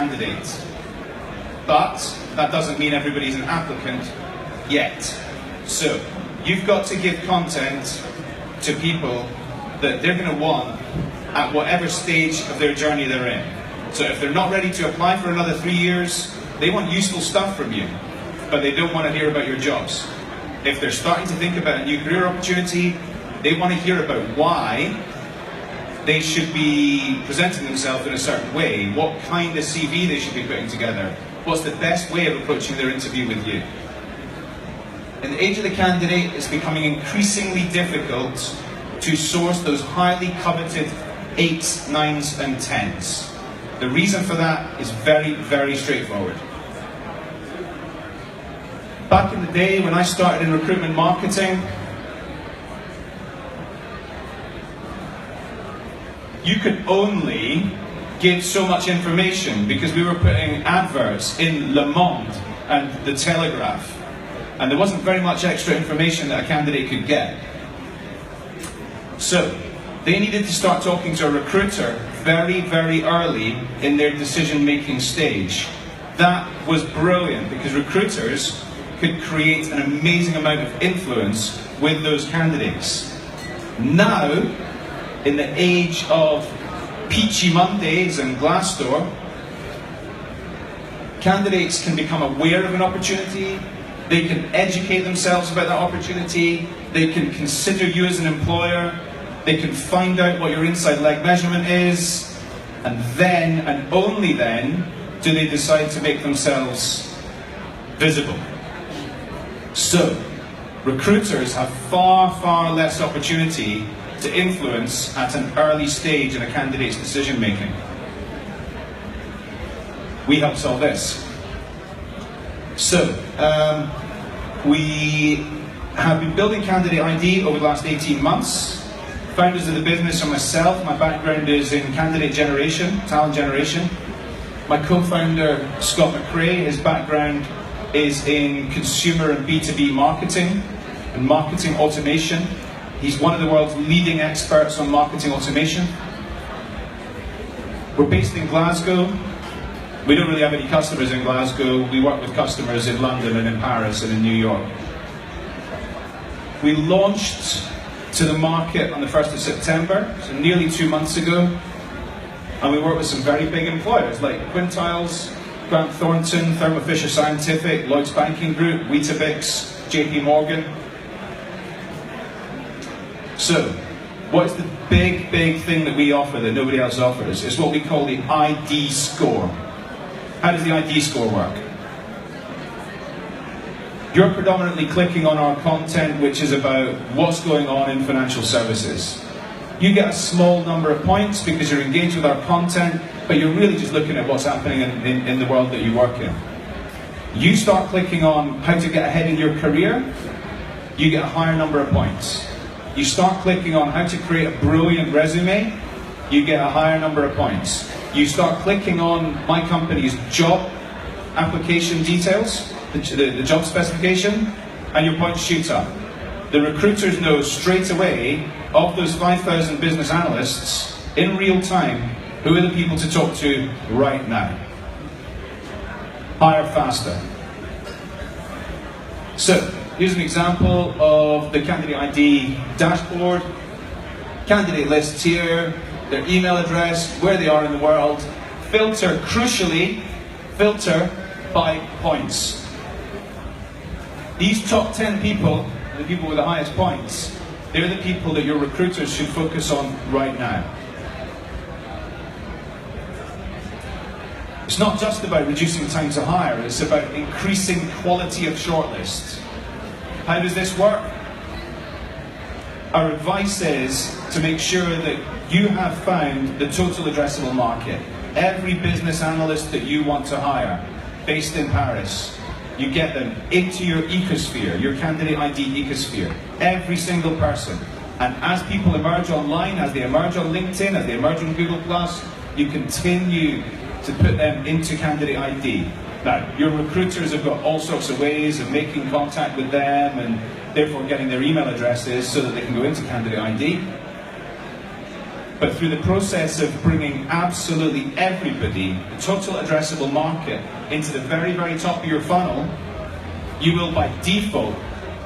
candidate. But that doesn't mean everybody's an applicant yet. So you've got to give content to people that they're going to want at whatever stage of their journey they're in. So if they're not ready to apply for another 3 years, they want useful stuff from you, but they don't want to hear about your jobs. If they're starting to think about a new career opportunity, they want to hear about why they should be presenting themselves in a certain way, what kind of CV they should be putting together, what's the best way of approaching their interview with you. In the age of the candidate, it's becoming increasingly difficult to source those highly coveted 8s, 9s and 10s. The reason for that is very, very straightforward. Back in the day when I started in recruitment marketing, you could only give so much information because we were putting adverts in Le Monde and The Telegraph, and there wasn't very much extra information that a candidate could get. So they needed to start talking to a recruiter very, very early in their decision-making stage. That was brilliant because recruiters could create an amazing amount of influence with those candidates. Now, in the age of Peachy Mondays and Glassdoor, candidates can become aware of an opportunity, they can educate themselves about that opportunity, they can consider you as an employer, they can find out what your inside leg measurement is, and then, and only then, do they decide to make themselves visible. So, recruiters have far, far less opportunity to influence at an early stage in a candidate's decision making. We help solve this. So, we have been building Candidate.ID over the last 18 months. Founders of the business are myself. My background is in candidate generation, talent generation. My co-founder, Scott McRae, his background is in consumer and B2B marketing and marketing automation. He's one of the world's leading experts on marketing automation. We're based in Glasgow. We don't really have any customers in Glasgow. We work with customers in London and in Paris and in New York. We launched to the market on the 1st of September, so nearly 2 months ago. And we work with some very big employers like Quintiles, Grant Thornton, Thermo Fisher Scientific, Lloyds Banking Group, Weetabix, JP Morgan. So, what is the big, big thing that we offer that nobody else offers? It's what we call the ID score. How does the ID score work? You're predominantly clicking on our content, which is about what's going on in financial services. You get a small number of points because you're engaged with our content, but you're really just looking at what's happening in the world that you work in. You start clicking on how to get ahead in your career, you get a higher number of points. You start clicking on how to create a brilliant resume, you get a higher number of points. You start clicking on my company's job application details, the job specification, and your points shoot up. The recruiters know straight away, of those 5,000 business analysts, in real time, who are the people to talk to right now. Hire faster. So, here's an example of the Candidate.ID dashboard. Candidate lists here, their email address, where they are in the world. Filter, crucially, filter by points. These top 10 people, the people with the highest points, they're the people that your recruiters should focus on right now. It's not just about reducing time to hire, it's about increasing quality of shortlists. How does this work? Our advice is to make sure that you have found the total addressable market. Every business analyst that you want to hire, based in Paris, you get them into your ecosphere, your Candidate.ID ecosphere. Every single person. And as people emerge online, as they emerge on LinkedIn, as they emerge on Google+, you continue to put them into Candidate.ID. Now, your recruiters have got all sorts of ways of making contact with them and therefore getting their email addresses so that they can go into Candidate.ID. but through the process of bringing absolutely everybody, the total addressable market, into the very, very top of your funnel, you will by default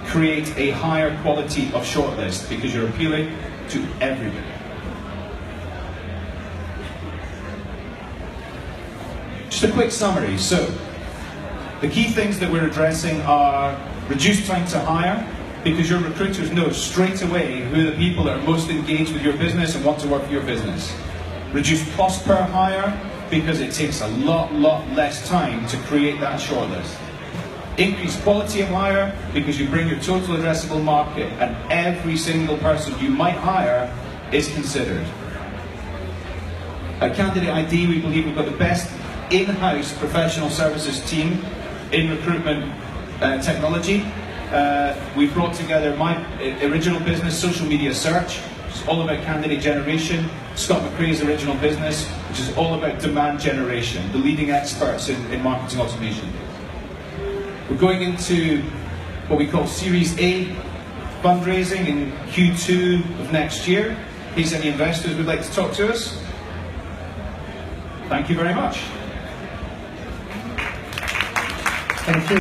create a higher quality of shortlist because you're appealing to everybody. Just a quick summary. So, the key things that we're addressing are reduced time to hire, because your recruiters know straight away who are the people that are most engaged with your business and want to work for your business. Reduced cost per hire, because it takes a lot less time to create that shortlist. Increased quality of hire, because you bring your total addressable market and every single person you might hire is considered. At Candidate.ID, we believe we've got the best in-house professional services team in recruitment technology. We've brought together my original business, social media search, which is all about candidate generation, Scott McRae's original business, which is all about demand generation, the leading experts in marketing automation. We're going into what we call Series A fundraising in Q2 of next year, in case any investors would like to talk to us. Thank you very much. Thank you.